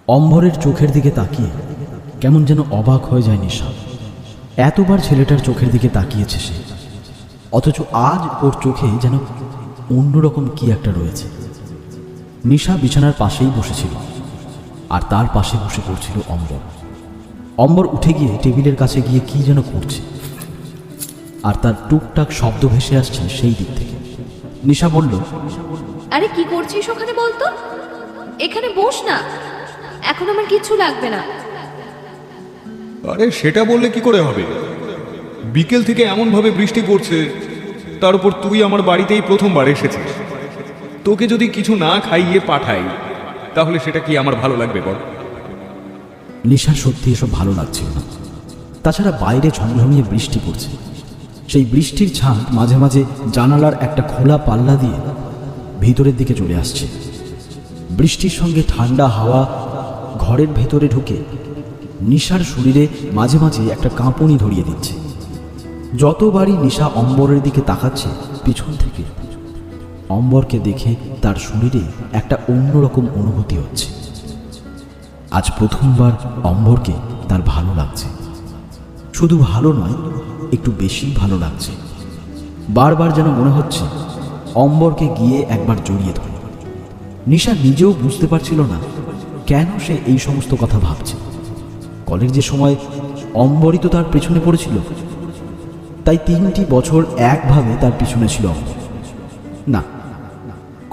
অম্বরের চোখের দিকে তাকিয়ে কেমন যেন অবাক হয়ে যায় নিশা। এতবার ছেলেটার চোখের দিকে তাকিয়েছে সে, অথচ আজ ওর চোখে যেন অন্যরকম কি একটা রয়েছে। নিশা বিছানার পাশেই বসেছিল, আর তার পাশে বসে পড়ছিল অম্বর। অম্বর উঠে গিয়ে টেবিলের কাছে গিয়ে কি যেন করছে, আর তার টুকটাক শব্দ ভেসে আসছে সেই দিক থেকে। নিশা বলল, আরে কি করছিস ওখানে বলতো? এখানে বস না, এখন আমার কিচ্ছু লাগবে না। আরে সেটা বললে কি করে হবে? বিকেল থেকে এমন ভাবে বৃষ্টি পড়ছে, তার উপর তুই আমার বাড়িতেই প্রথমবার এসেছিস। তোকে যদি কিছু না খাইয়ে পাঠাই, তাহলে সেটা কি আমার ভালো লাগবে বল? নিশার সত্যি এসব ভালো লাগছিল না। তাছাড়া বাইরে ঝমঝমিয়ে বৃষ্টি পড়ছে, সেই বৃষ্টির ছাঁট মাঝে মাঝে জানালার একটা খোলা পাল্লা দিয়ে ভিতরের দিকে চলে আসছে। বৃষ্টির সঙ্গে ঠান্ডা হাওয়া ঘরের ভেতরে ঢুকে নিশার শরীরে মাঝে মাঝে একটা কাঁপুনি ধরিয়ে দিচ্ছে। যতবারই নিশা অম্বরের দিকে তাকাচ্ছে পিছন থেকে, অম্বরকে দেখে তার শরীরে একটা অন্যরকম অনুভূতি হচ্ছে। আজ প্রথমবার অম্বরকে তার ভালো লাগছে। শুধু ভালো নয়, একটু বেশি ভালো লাগছে। বারবার যেন মনে হচ্ছে অম্বরকে গিয়ে একবার জড়িয়ে ধরে। নিশা নিজেও বুঝতে পারছিল না কেন সে এই সমস্ত কথা ভাবছে। কলেজের সময় অম্বরই তো তার পেছনে পড়েছিল, তাই 3টি বছর একভাবে তার পিছনে ছিল অম্বর। না,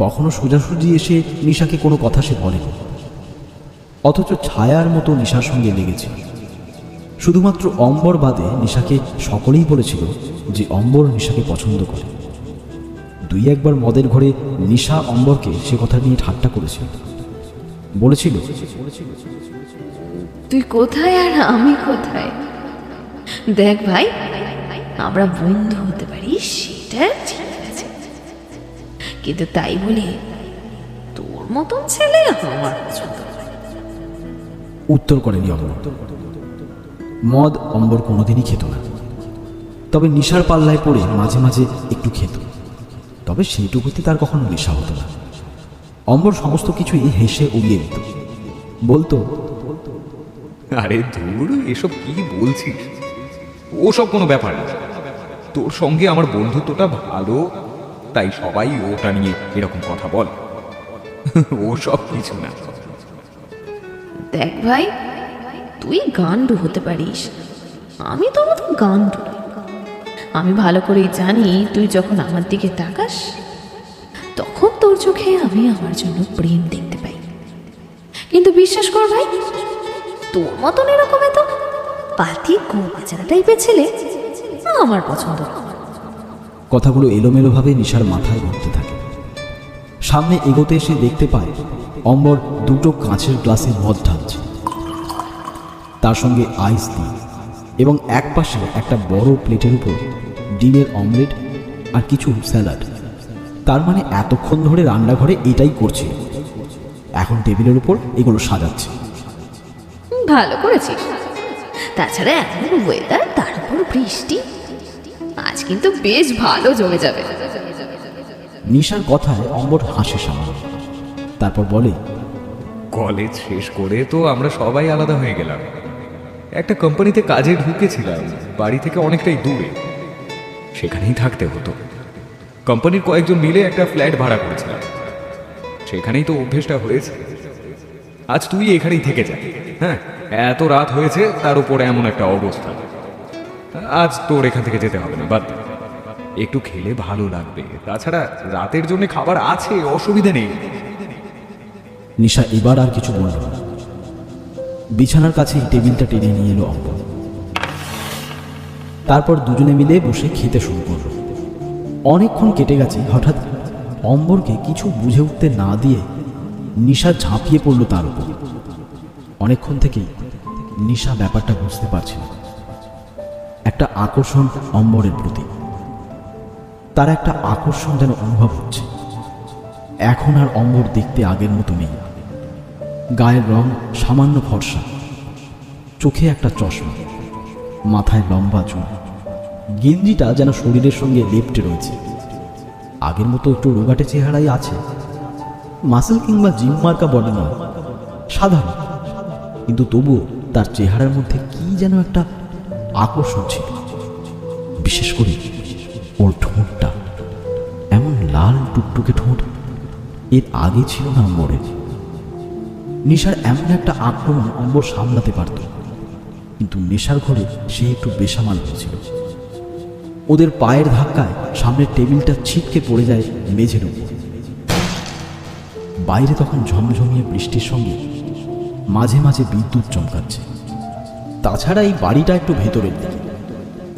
কখনো সোজাসুজি এসে নিশাকে কোনো কথা সে বলেনি, অথচ ছায়ার মতো নিশার সঙ্গে লেগেছিল। শুধুমাত্র অম্বর বাদে নিশাকে সকলেই বলেছিল যে অম্বর নিশাকে পছন্দ করে। 2-1বার মদের ঘরে নিশা অম্বরকে সে কথা নিয়ে ঠাট্টা করেছিল, বলেছিল, তুই কোথায় আর আমি কোথায়? দেখ ভাই, আমরা বন্ধু হতে পারি সেটা ঠিক আছে, কিন্তু তাই বলে তোর মতন ছেলে আমার পছন্দ নয়। উত্তর করেনি অম্বর। মদ অম্বর কোনোদিনই খেত না, তবে নিশার পাল্লায় পড়ে মাঝে মাঝে একটু খেত, তবে সেইটুকুতে তার কখনো নেশা হতো না। অম্বর সমস্ত কিছুই হেসে উড়িয়ে দিত, বলতো, আরে ধুর, এসব কি বলছিস? ওসব কোনো ব্যাপার না। তোর সঙ্গে আমার বন্ধুত্বটা ভালো, তাই সবাই ওটা নিয়ে এরকম কথা বল। ওসব কিছু না। দেখ ভাই, তুই গান্ডু হতে পারিস, আমি তোর মতো গান্ডু নই। আমি ভালো করেই জানি তুই যখন আমার দিকে তাকাস, তখন তোর চোখে আমি আমার জন্য প্রেম দেখতে পাই। কিন্তু বিশ্বাস কর ভাই, তোর মতন এরকম এত পাতি গোবাচারা টাইপের ছেলে আমার পছন্দ না। কথাগুলো এলোমেলোভাবে নিশার মাথায় ঘুরতে থাকে। সামনে এগোতে এসে দেখতে পায় অম্বর 2টো কাঁচের গ্লাসে মদ ঢালছে, তার সঙ্গে আইস দিয়ে, এবং এক পাশে একটা বড় প্লেটের উপর ডিমের অমলেট আর কিছু স্যালাড। তার মানে এতক্ষণ ধরে রান্নাঘরে এটাই করছে, এখন টেবিলের উপর এগুলো সাজাচ্ছে। ভালো করেছিস। তাছাড়া এমন ওয়েদার, তার উপর বৃষ্টি, আজ কিন্তু বেশ ভালো জমে যাবে। নিশার কথায় অম্বর হাসে সামান্য, তারপর বলে, কলেজ শেষ করে তো আমরা সবাই আলাদা হয়ে গেলাম। একটা কোম্পানিতে কাজে ঢুকেছিলাম, বাড়ি থেকে অনেকটাই দূরে, সেখানেই থাকতে হতো। কোম্পানির কয়েকজন মিলে একটা ফ্ল্যাট ভাড়া করেছিলাম, সেখানেই তো অভ্যেসটা হয়েছে। আজ তুই এখানেই থেকে যা। হ্যাঁ, এত রাত হয়েছে, তার উপরে এমন একটা অবস্থা। আজ তোর এখান থেকে যেতে হবে না, বাদ দে। একটু খেলে ভালো লাগবে, তাছাড়া রাতের জন্য খাবার আছে, অসুবিধা নেই। নিশা এবার আর কিছু বলল না। বিছানার কাছেই টেবিলটা টেনে নিয়ে এলো অম্বর। তারপর দুজনে মিলে বসে খেতে শুরু করল। অনেকক্ষণ কেটে গেছে, হঠাৎ অম্বরকে কিছু বুঝে উঠতে না দিয়ে নিশা ঝাঁপিয়ে পড়ল তার উপর। অনেকক্ষণ থেকেই নিশা ব্যাপারটা বুঝতে পারছে না। একটা আকর্ষণ অম্বরের প্রতি, তার একটা আকর্ষণ যেন অনুভব হচ্ছে। এখন আর অম্বর দেখতে আগের মতো নেই। গায়ের রং সামান্য ফর্সা, চোখে একটা চশমা, মাথায় লম্বা চুল, গেঞ্জিটা যেন শরীরের সঙ্গে লেপ্টে রয়েছে। আগের মতো একটু রোগাটে চেহারাই আছে, মাসেল কিংবা জিম মার্কা বডি নয়, সাধারণ কিন্তু তবুও তার চেহারার মধ্যে কি যেন একটা আকর্ষণ ছিল। বিশেষ করে ওর ঠোঁটটা, এমন লাল টুকটুকে ঠোঁট এর আগে ছিল না অম্বরের। নিশার এমন একটা আক্রমণ অম্বর সামলাতে পারত, কিন্তু নেশার ঘরে সে একটু বেসামাল হয়েছিল। ওদের পায়ের ধাক্কায় সামনের টেবিলটা ছিটকে পড়ে যায় মেঝের উপর। বাইরে তখন ঝমঝমিয়ে বৃষ্টির সঙ্গে মাঝে মাঝে বিদ্যুৎ চমকাচ্ছে। তাছাড়া এই বাড়িটা একটু ভেতরের দিকে,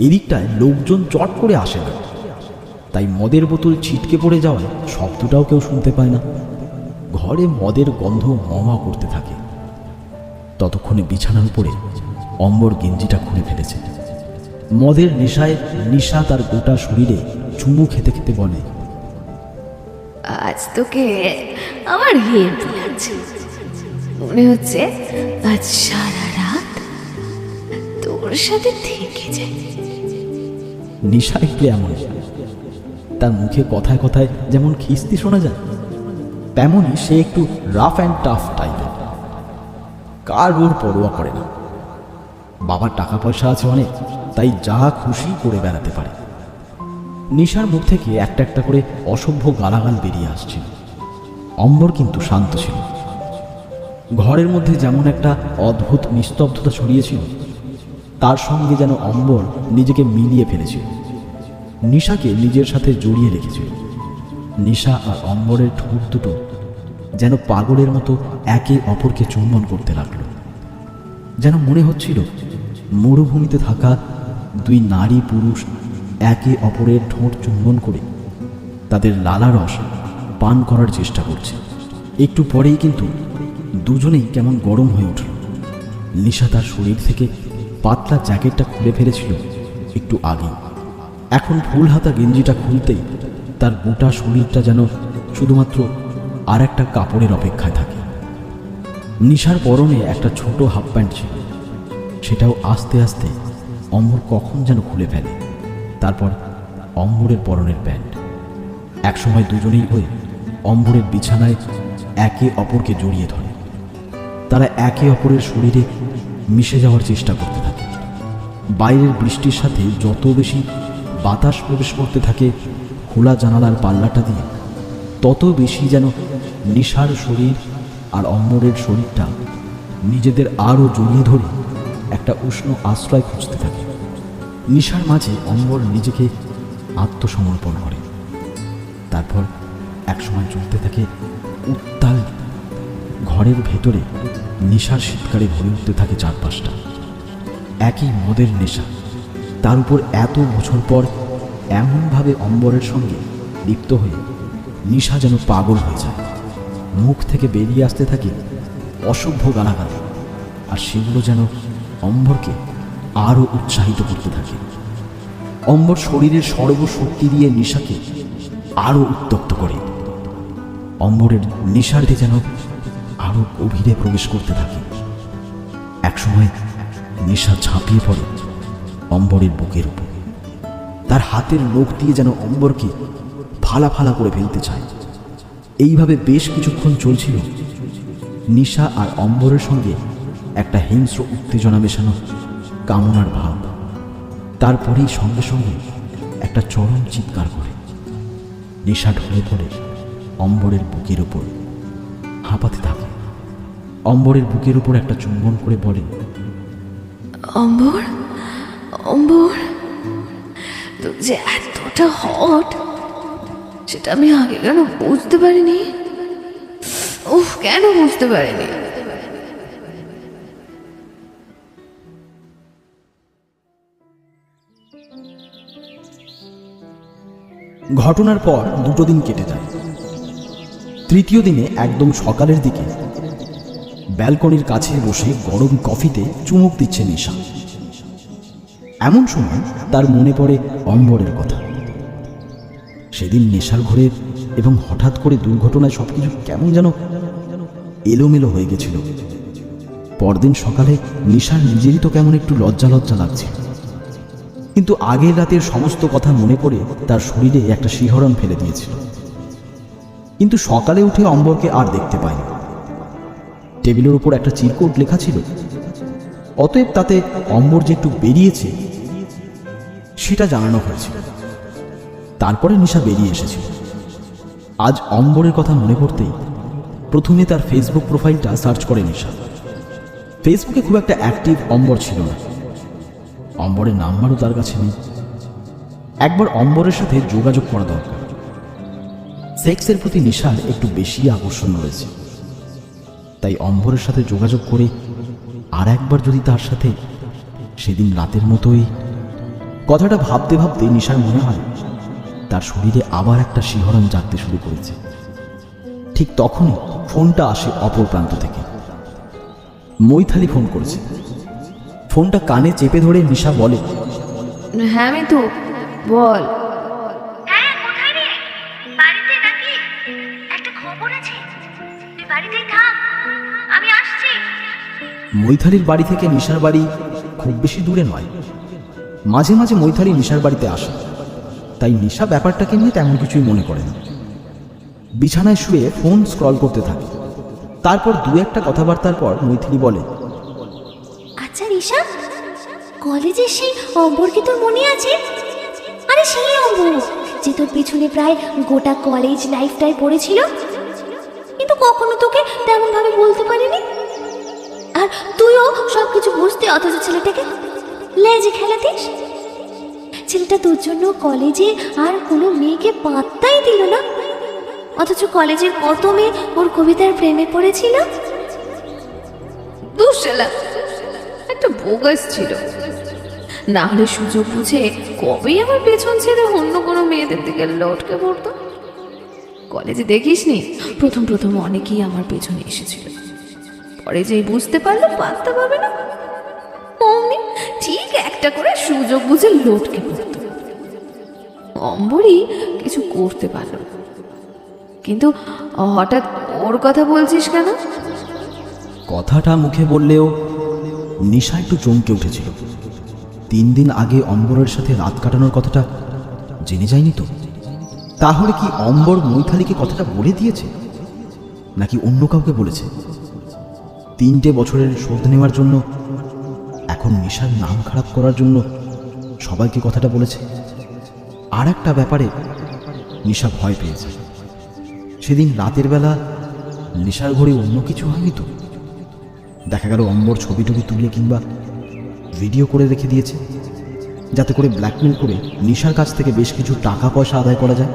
এদিকটায় লোকজন চট করে আসে না, তাই মদের বোতল ছিটকে পড়ে যাওয়ায় শব্দটাও কেউ শুনতে পায় না। ঘরে মদের গন্ধ মমা করতে থাকে। ততক্ষণে বিছানার উপরে অম্বর গেঞ্জিটা খুলে ফেলেছে। মদের নেশায় নিশা তার গোটা শরীরে চুমু খেতে খেতে বলে, আজ তোকে আমার হেভি লাগছে। মনে হচ্ছে আজ সারা রাত তোর সাথে থেকে যাই। নিশা একটু এমন, তার মুখে কথায় কথায় যেমন খিস্তি শোনা যায়, তেমনই সে একটু রাফ অ্যান্ড টাফ টাইপের। কার ওর পরোয়া করে না। বাবার টাকা পয়সা আছে অনেক, তাই যা খুশি করে বেড়াতে পারে। নিশার মুখ থেকে একটা একটা করে অসভ্য গালাগাল বেরিয়ে আসছিল। অম্বর কিন্তু শান্ত ছিল। ঘরের মধ্যে যেমন একটা অদ্ভুত নিস্তব্ধতা ছড়িয়েছিল, তার সঙ্গে যেন অম্বর নিজেকে মিলিয়ে ফেলেছিল, নিশাকে নিজের সাথে জড়িয়ে রেখেছিল। নিশা আর অম্বরের ঠোঁট দুটো যেন পাগলের মতো একে অপরকে চুম্বন করতে লাগলো। যেন মনে হচ্ছিল মরুভূমিতে থাকা দুই নারী পুরুষ একে অপরের ঠোঁট চুম্বন করে তাদের লালারস পান করার চেষ্টা করছে। একটু পরেই কিন্তু দুজনেই কেমন গরম হয়ে উঠল। নিশা তার শরীর থেকে পাতলা জ্যাকেটটা খুলে ফেলেছিল একটু আগেই। এখন ফুল হাতা গেঞ্জিটা খুলতেই তার গোটা শরীরটা যেন শুধুমাত্র আর একটা কাপড়ের অপেক্ষায় থাকে। নিশার পরনে একটা ছোট হাফ প্যান্ট ছিল, সেটাও আস্তে আস্তে অম্বর কখন যেন খুলে ফেলে। তারপর অম্বরের পরনের প্যান্ট। একসময় দুজনেই হয়ে অম্বরের বিছানায় একে অপরকে জড়িয়ে ধরে। তারা একে অপরের শরীরে মিশে যাওয়ার চেষ্টা করতে থাকে। বাইরের বৃষ্টির সাথে যত বেশি বাতাস প্রবেশ করতে থাকে খোলা জানালার পাল্লাটা দিয়ে, তত বেশি যেন নিশার শরীর আর অম্বরের শরীরটা নিজেদের আরও জড়িয়ে ধরে একটা উষ্ণ আশ্রয় খুঁজতে থাকে। নিশার মাঝে অম্বর নিজেকে আত্মসমর্পণ করে। তারপর একসময় চলতে থাকে উত্তাল। ঘরের ভেতরে নিশার শীতকালে ভরে উঠতে থাকে চারপাশটা। একই মদের নেশা, তার উপর এত বছর পর এমনভাবে অম্বরের সঙ্গে লিপ্ত হয়ে নিশা যেন পাগল হয়ে যায়। মুখ থেকে বেরিয়ে আসতে থাকে অসভ্য গালাগালি, আর সেগুলো যেন অম্বরকে আরও উৎসাহিত করতে থাকে। অম্বর শরীরের সর্বশক্তি দিয়ে নিশাকে আরও উত্তপ্ত করে। অম্বরের নিশার্ধে যেন আরও গভীরে প্রবেশ করতে থাকে। একসময় নিশা ঝাঁপিয়ে পড়ে অম্বরের বুকের উপর। তার হাতের নখ দিয়ে যেন অম্বরকে ফালা ফালা করে ফেলতে চায়। এইভাবে বেশ কিছুক্ষণ চলছিল। নিশা আর অম্বরের সঙ্গে একটা হিংস্র উত্তেজনা মেশানো কামনার ভাব। তারপরেই সঙ্গে সঙ্গে একটা চরম চিৎকার করে নিশা ঢলে পড়ে অম্বরের বুকের উপর হাঁপাতে থাকে। অম্বরের বুকের উপর একটা চুম্বন করে বলে, অম্বর, অম্বর, তুই যে এতটা হট সেটা আমি আগে কেন বুঝতে পারিনি। উফ, কেন বুঝতে পারিনি। ঘটনার পর 2 দিন কেটে যায়। তৃতীয় দিনে একদম সকালের দিকে ব্যালকনির কাছে বসে গরম কফিতে চুমুক দিচ্ছে নিশা। এমন সময় তার মনে পড়ে অম্বরের কথা। সেদিন নেশার ঘরে এবং হঠাৎ করে দুর্ঘটনায় সবকিছু কেমন যেন এলোমেলো হয়ে গেছিল। পরদিন সকালে নিশার নিজেরই তো কেমন একটু লজ্জা লজ্জা লাগছে। কিন্তু আগের রাতের সমস্ত কথা মনে পড়ে তার শরীরে একটা শিহরণ ফেলে দিয়েছিল। কিন্তু সকালে উঠে অম্বরকে আর দেখতে পায়নি। টেবিলের উপর একটা চিরকুট লেখা ছিল, অতএব তাতে অম্বর যে একটু বেরিয়েছে সেটা জানানো হয়েছিল। তারপরে নিশা বেরিয়ে এসেছিল। আজ অম্বরের কথা মনে পড়তেই প্রথমে তার ফেসবুক প্রোফাইলটা সার্চ করে নিশা। ফেসবুকে খুব একটা অ্যাক্টিভ অম্বর ছিল না, অম্বরের নাম্বারও তার কাছে নেই। একবার অম্বরের সাথে যোগাযোগ করা দরকার। সেক্সের প্রতি নিশার একটু বেশি আকর্ষণ রয়েছে, তাই অম্বরের সাথে যোগাযোগ করে আর একবার যদি তার সাথে সেদিন রাতের মতোই। কথাটা ভাবতে ভাবতে নিশার মনে হয় তার শরীরে আবার একটা শিহরণ জাগতে শুরু করেছে। ঠিক তখনই ফোনটা আসে অপর প্রান্ত থেকে। মৈথালি ফোন করেছে। ফোনটা কানে চেপে ধরে নিশা বলে, হ্যাঁ মিতু বল। হ্যাঁ, কোথায় রে? বাড়িতে নাকি? একটা খবর আছে, তুই বাড়িতেই থাক, আমি আসছি। মৈথালির বাড়ি থেকে নিশার বাড়ি খুব বেশি দূরে নয়। মাঝে মাঝে মৈথালি নিশার বাড়িতে আসে, তাই নিশা ব্যাপারটাকে নিয়ে তেমন কিছুই মনে করে না। বিছানায় শুয়ে ফোন স্ক্রল করতে থাকে। তারপর দু একটা কথাবার্তার পর মৈথিলি বলে, আচ্ছা রিশা, কলেজে সেই অম্বর কি তোর মনে আছে? আরে সেই অম্বর যে তোর পিছনে প্রায় গোটা কলেজ লাইফটাই পড়েছিল, কিন্তু কখনো তোকে তেমন ভাবে বলতে পারিনি। আর তুইও সবকিছু বুঝতে, অথচ ছেলেটাকে লেজে খেলাতিস। ছেলেটা তোর জন্য কলেজে আর কোনো মেয়েকে পাত্তাই দিল না, অথচ কলেজের কত মেয়ে ওর কবিতার প্রেমে পড়েছিল। দুঃশালা একটা বোগাস ছিল, না হলে সুযোগ বুঝে কবেই আমার পেছন ছেড়ে অন্য কোনো মেয়েদের দিকে লটকে পড়তো। কলেজে দেখিসনি প্রথম প্রথম অনেকেই আমার পেছনে এসেছিল, পরে যেই বুঝতে পারলো পাত্তা পাবে না, অমনি ঠিক একটা করে সুযোগ বুঝে লটকে পড়তো। অম্বরই কিছু করতে পারলো না। কিন্তু হঠাৎ ওর কথা বলছিস কেন? কথাটা মুখে বললেও নিশা একটু চমকে উঠেছিল। 3 দিন আগে অম্বরের সাথে রাত কাটানোর কথাটা জেনে যায়নি তো? তাহলে কি অম্বর মৈথালিকে কথাটা বলে দিয়েছে, নাকি অন্য কাউকে বলেছে? 3টে বছরের শোধ নেওয়ার জন্য, এখন নিশার নাম খারাপ করার জন্য সবাইকে কথাটা বলেছে। আর একটা ব্যাপারে নিশা ভয় পেয়েছে। সেদিন রাতের বেলা নিশার ঘরে অন্য কিছু হয়নি তো? দেখা গেল অম্বর ছবি টবি তুলে কিংবা ভিডিও করে রেখে দিয়েছে, যাতে করে ব্ল্যাকমেল করে নিশার কাছ থেকে বেশ কিছু টাকা পয়সা আদায় করা যায়।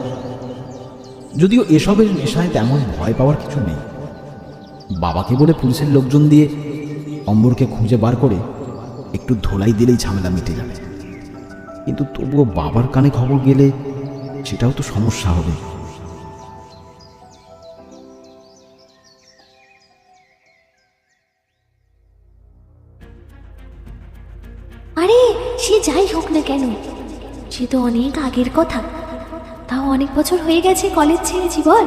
যদিও এসবের নেশায় তেমন ভয় পাওয়ার কিছু নেই। বাবাকে বলে পুলিশের লোকজন দিয়ে অম্বরকে খুঁজে বার করে একটু ধোলাই দিলেই ঝামেলা মিটে যাবে। কিন্তু তবুও বাবার কানে খবর গেলে সেটাও তো সমস্যা হবে। আরে সে যাই হোক না কেন, সে তো অনেক আগের কথা, তাও অনেক বছর হয়ে গেছে কলেজ ছেড়েছি। বল,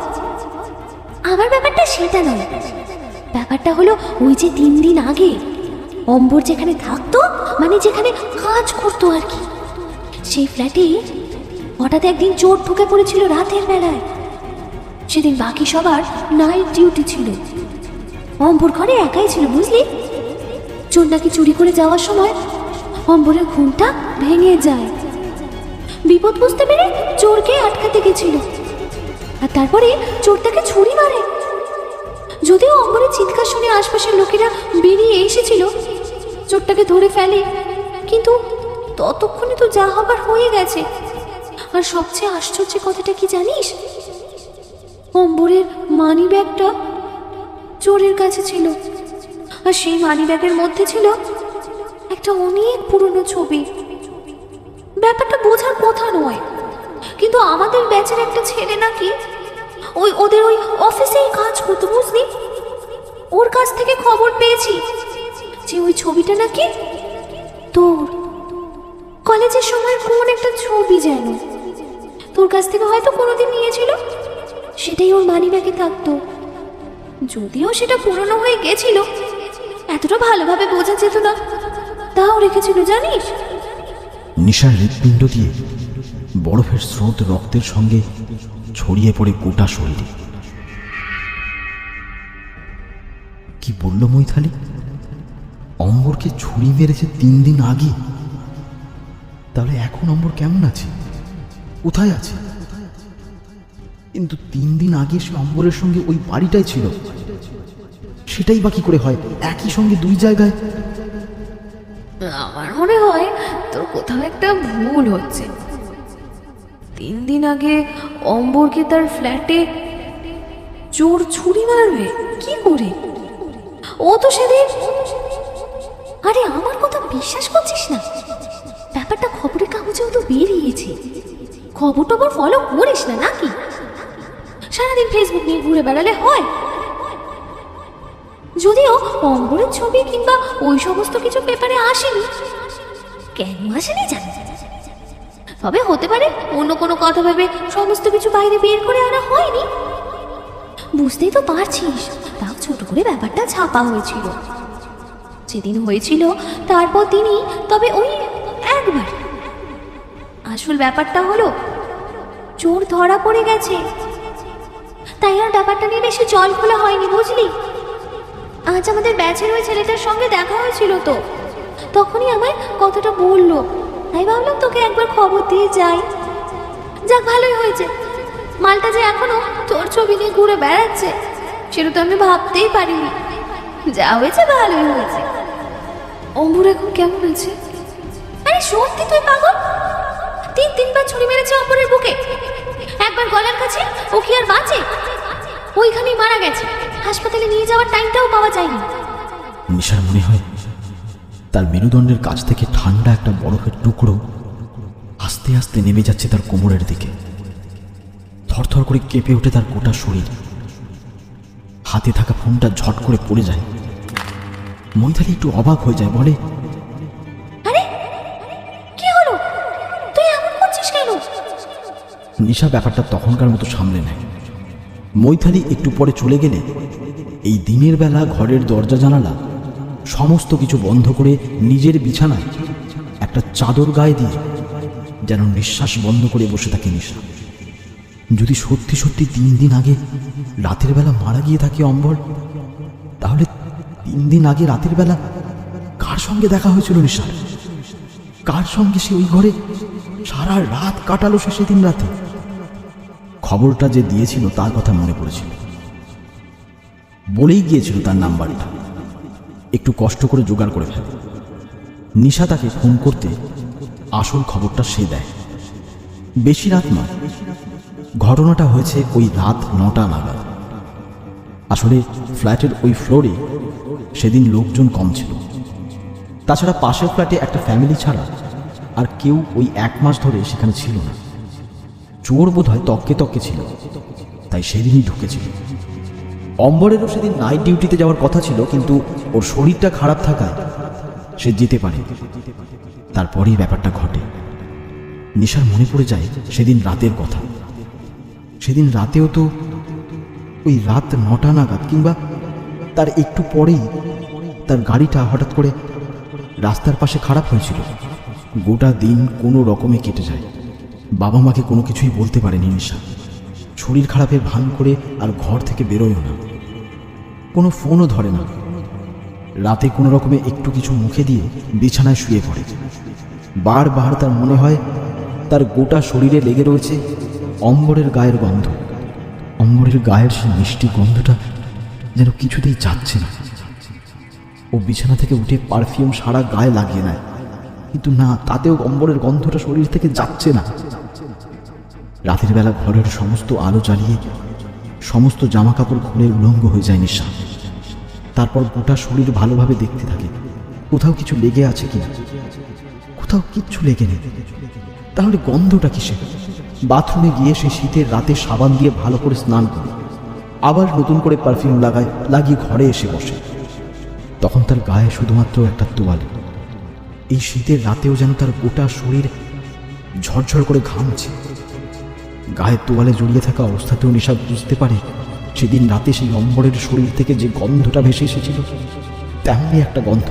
আমার ব্যাপারটা সেটা নয়। ব্যাপারটা হলো ওই যে 3 দিন আগে অম্বর যেখানে থাকতো, মানে যেখানে কাজ করতো আর কি, সেই ফ্ল্যাটে হঠাৎ একদিন চোর ঢুকে পড়েছিল রাতের বেলায়। সেদিন বাকি সবার নাইট ডিউটি ছিল, অম্বর ঘরে একাই ছিল, বুঝলি? চোর নাকি চুরি করে যাওয়ার সময় অম্বরের ঘুমটা ভেঙে যায়। বিপদ বুঝতে পেরে চোরকে আটকাতে গেছিল, আর তারপরে চোর তাকে ছুরি মারে। যদিও অম্বরের চিৎকার শুনে আশপাশের লোকেরা বেরিয়ে এসেছিল, চোরটাকে ধরে ফেলে, কিন্তু ততক্ষণে তো যা হবার হয়ে গেছে। আর সবচেয়ে আশ্চর্য কথাটা কি জানিস? অম্বরের মানি ব্যাগটা চোরের কাছে ছিল, আর সেই মানি ব্যাগের মধ্যে ছিল একটা অনেক পুরনো ছবি। ব্যাপারটা বোঝার কথা নয়, কিন্তু আমাদের ব্যাচের একটা ছেলে নাকি ওদের ওই অফিসেই কাজ করতো, বুঝলি? ওর কাছ থেকে খবর পেয়েছি যে ওই ছবিটা নাকি তোর কলেজের সময় কোন একটা ছবি, যেন তোর কাছ থেকে হয়তো কোনোদিন নিয়েছিল, সেটাই ওর মানিব্যাগে থাকতো। যদিও সেটা পুরনো হয়ে গেছিল, এতটা ভালোভাবে বোঝা যেত না, তাও রেখেছিল, জানিস? নিশার হৃৎপিণ্ড দিয়ে বরফের স্রোত রক্তের সঙ্গে ছড়িয়ে পড়ে গোটা শরীরে। কি বলল মৈথালি? অম্বরকে ছুরি মেরেছে 3 দিন আগে। তাহলে এখন অম্বর কেমন আছে, কোথায় আছে? কিন্তু 3 দিন আগে সে অম্বরের সঙ্গে ওই বাড়িটাই ছিল, সেটাই বা কি করে হয় একই সঙ্গে 2 জায়গায়? আমার মনে হয় তোর কোথাও একটা ভুল হচ্ছে। 3 দিন আগে অম্বরকে তার ফ্ল্যাটে চোর ছুরি মারবে কি করে? ও তো সেদিন... আরে আমার কথা বিশ্বাস করছিস না? ব্যাপারটা খবরের কাগজেও তো বেরিয়েছে। খবর টবর ফলো করিস না নাকি? সারাদিন ফেসবুক নিয়ে ঘুরে বেড়ালে হয়? যদিও অম্বরের ছবি কিংবা ওই সমস্ত কিছু পেপারে আসেনি, কেন আসেনি জানি না। তবে হতে পারে অন্য কোনো কথা ভেবে সমস্ত কিছু বাইরে বের করে আনা হয়নি। বুঝতেই তো পারছিস, তাও ছোট করে ব্যাপারটা ছাপা হয়েছিল। যেদিন হয়েছিল তারপর দিনই, তবে ওই একবার। আসল ব্যাপারটা হলো চোর ধরা পড়ে গেছে, তাই আর ব্যাপারটা নিয়ে বেশি জল খোলা হয়নি, বুঝলি? আজ আমাদের ব্যাচের ওই ছেলেটার সঙ্গে দেখা হয়েছিল, তো তখনই আমায় কথাটা বললো, তাই ভাবলাম তোকে একবার খবর দিয়ে যাই। যাক, ভালোই হয়েছে। মালটা যে এখনো তোর ছবি নিয়ে ঘুরে বেড়াচ্ছে সেটা তো আমি ভাবতেই পারিনি। যা হয়েছে ভালোই হয়েছে। অম্বর এখন কেমন আছে? আরে সত্যি তুই পাগল? 3-3বার ছুরি মেরেছে অম্বরের বুকে, একবার গলার কাছে। ও কি আর বাঁচে? ওইখানেই মারা গেছে। হাসপাতালে নিয়ে যাওয়ার টাইমটাও পাওয়া যায়নি। নিশার মনে হয় তার মেরুদণ্ডের কাছ থেকে ঠান্ডা একটা বরফের টুকরো আস্তে আস্তে নেমে যাচ্ছে তার কোমরের দিকে। থরথর করে কেঁপে ওঠে তার গোটা শরীর। হাতে থাকা ফোনটা ঝট করে পড়ে যায়। মৈথালি একটু অবাক হয়ে যায়, বলে, আরে কি হলো? তুই এমন করছিস কেন? নিশা ব্যাপারটা তখনকার মতো সামলে নেয়। মৈথালি একটু পরে চলে গেলে এই দিনের বেলা ঘরের দরজা জানালা সমস্ত কিছু বন্ধ করে নিজের বিছানায় একটা চাদর গায়ে দিয়ে যেন নিঃশ্বাস বন্ধ করে বসে থাকে নিশা। যদি সত্যি সত্যি 3 দিন আগে রাতের বেলা মারা গিয়ে থাকে অম্বর, তাহলে 3 দিন আগে রাতের বেলা কার সঙ্গে দেখা হয়েছিল নিশা? কার সঙ্গে সে ওই ঘরে সারা রাত কাটালো সে সেদিন রাতে? খবরটা যে দিয়েছিল তার কথা মনে পড়েছিল, বলেই গিয়েছিল তার নাম্বারটা। একটু কষ্ট করে জোগাড় করে ফেলে। নিশা তাকে ফোন করতে আসল খবরটা সে দেয়। বেশি রাত নয়, ঘটনাটা হয়েছে ওই রাত 9টা নাগাদ। আসলে ফ্ল্যাটের ওই ফ্লোরে সেদিন লোকজন কম ছিল। তাছাড়া পাশের ফ্ল্যাটে একটা ফ্যামিলি ছাড়া আর কেউ ওই 1 মাস ধরে সেখানে ছিল না। চোর বোধ হয় তককে তককে ছিল, তাই সেদিনই ঢুকেছিল। অম্বরেরও সেদিন নাইট ডিউটিতে যাওয়ার কথা ছিল, কিন্তু ওর শরীরটা খারাপ থাকায় সে যেতে পারে। তারপরেই ব্যাপারটা ঘটে। নিশার মনে পড়ে যায় সেদিন রাতের কথা। সেদিন রাতেও তো ওই রাত 9টা নাগাদ কিংবা তার একটু পরেই তার গাড়িটা হঠাৎ করে রাস্তার পাশে খারাপ হয়েছিল। গোটা দিন কোনো রকমে কেটে যায়। বাবা মাকে কোনো কিছুই বলতে পারেনি নিশা। শরীর খারাপের ভান করে আর ঘর থেকে বেরোয়ও না, কোনো ফোনও ধরে না। রাতে কোনো রকমে একটু কিছু মুখে দিয়ে বিছানায় শুয়ে পড়ে। বারবার তার মনে হয় তার গোটা শরীরে লেগে রয়েছে অম্বরের গায়ের গন্ধ। অম্বরের গায়ের সেই মিষ্টি গন্ধটা যেন কিছুতেই যাচ্ছে না। ও বিছানা থেকে উঠে পারফিউম সারা গায়ে লাগিয়ে নেয়, কিন্তু না, তাতেও অম্বরের গন্ধটা শরীর থেকে যাচ্ছে না। রাতের বেলা ঘরের সমস্ত আলো জ্বালিয়ে সমস্ত জামা কাপড় খুলে উলঙ্গ হয়ে যায় নিশা। তারপর গোটা শরীর ভালোভাবে দেখতে থাকে কোথাও কিছু লেগে আছে কিনা। কোথাও কিচ্ছু লেগে নেই। তাহলে গন্ধটা কিসে? বাথরুমে গিয়ে সেই শীতের রাতে সাবান দিয়ে ভালো করে স্নান করে আবার নতুন করে পারফিউম লাগিয়ে ঘরে এসে বসে। তখন তার গায়ে শুধুমাত্র একটা তোয়ালে। এই শীতের রাতেও যেন তার গোটা শরীর ঝরঝর করে ঘামছে। গায়ের তোয়ালে জড়িয়ে থাকা অবস্থাতেও নিশা বুঝতে পারে সেদিন রাতে সেই অম্বরের শরীর থেকে যে গন্ধটা ভেসে এসেছিল তেমনই একটা গন্ধ।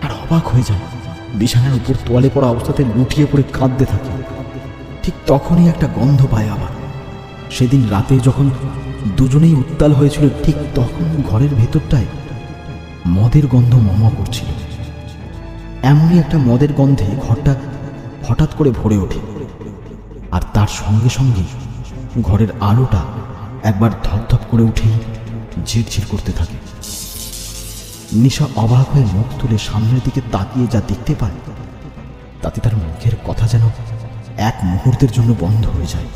আর অবাক হয়ে যায়, বিছানার উপর তোয়ালে পড়া অবস্থাতে লুটিয়ে পড়ে কাঁদতে থাকে। ঠিক তখনই একটা গন্ধ পায় আবার। সেদিন রাতে যখন দুজনেই উত্তাল হয়েছিল, ঠিক তখন ঘরের ভেতরটায় মদের গন্ধ মম করছিল। এমনই একটা মদের গন্ধে ঘরটা হঠাৎ করে ভরে ওঠে, আর তার সঙ্গে সঙ্গে ঘরের আলোটা একবার ধপধপ করে উঠেই ঝিরঝির করতে থাকে। নিশা অবাক হয়ে মুখ তুলে সামনের দিকে তাকিয়ে যা দেখতে পায়, তাতে তার মুখের কথা যেন এক মুহূর্তের জন্য বন্ধ হয়ে যায়।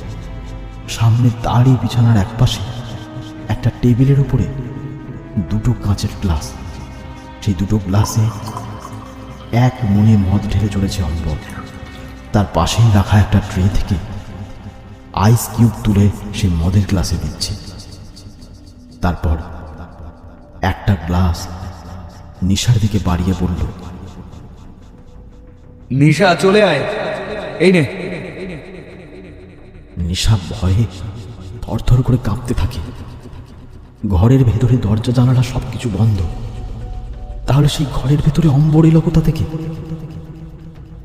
সামনে দাঁড়িয়ে বিছানার একপাশে একটা টেবিলের উপরে দুটো কাঁচের গ্লাস, সেই দুটো গ্লাসে এক মনে মদ ঢেলে চলেছে অম্বর। তার পাশেই রাখা একটা ট্রে থেকে আইস কিউব তুলে সে মদের গ্লাসে দিচ্ছে। তারপর একটা গ্লাস নিশার দিকে বাড়িয়ে বলল, নিশা চলে আয়, এই নে। নিশা ভয়ে থরথর করে কাঁপতে থাকে। ঘরের ভেতরে দরজা জানালা সবকিছু বন্ধ, তাহলে সেই ঘরের ভেতরে অম্বর এলো কোথা থেকে?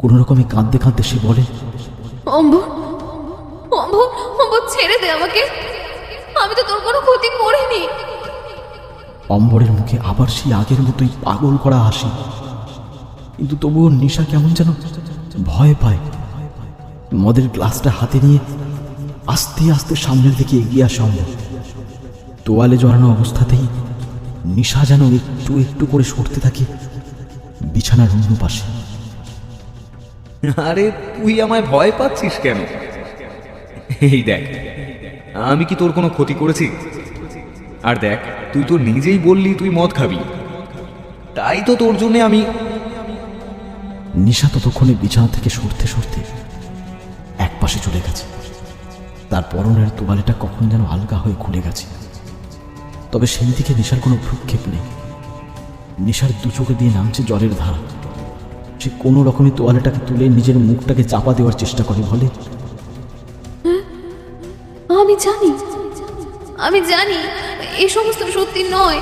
কোনো রকমে কাঁদতে কাঁদতে সে বলে, অম্বর, অম্বর, অম্বর ছেড়ে দে আমাকে, আমি তো তোর কোনো ক্ষতি করিনি। অম্বরের মুখে আবার সেই আগের মতোই পাগল করা হাসি, কিন্তু তবুও নিশা কেমন যেন ভয় পায়। মদের গ্লাসটা হাতে নিয়ে আস্তে আস্তে সামনের দিকে এগিয়ে আসে অম্বর। তোয়ালে জড়ানো অবস্থাতেই নিশা যেন একটু একটু করে সরতে থাকে বিছানার অন্য পাশে। আরে তুই আমায় ভয় পাচ্ছিস কেন? এই দেখ, আমি কি তোর কোনো ক্ষতি করেছি? আর দেখ, তুই তো নিজেই বললি তুই মদ খাবি, তাই তো তোর জন্য আমি। নিশা ততক্ষণে বিছানা থেকে সরতে সরতে এক পাশে চলে গেছে। তার পরনের তোয়ালেটা কখন যেন আলগা হয়ে খুলে গেছে, তবে সেই দিকে নিশার কোনো ভ্রুক্ষেপ নেই। নিশার দু চোখে দিয়ে নামছে জলের ধারা। সে কোনো রকমে তোয়ালেটাকে তুলে নিজের মুখটাকে চাপা দেওয়ার চেষ্টা করে, বলে, আমি জানি, আমি জানি এই সমস্ত সত্যি নয়,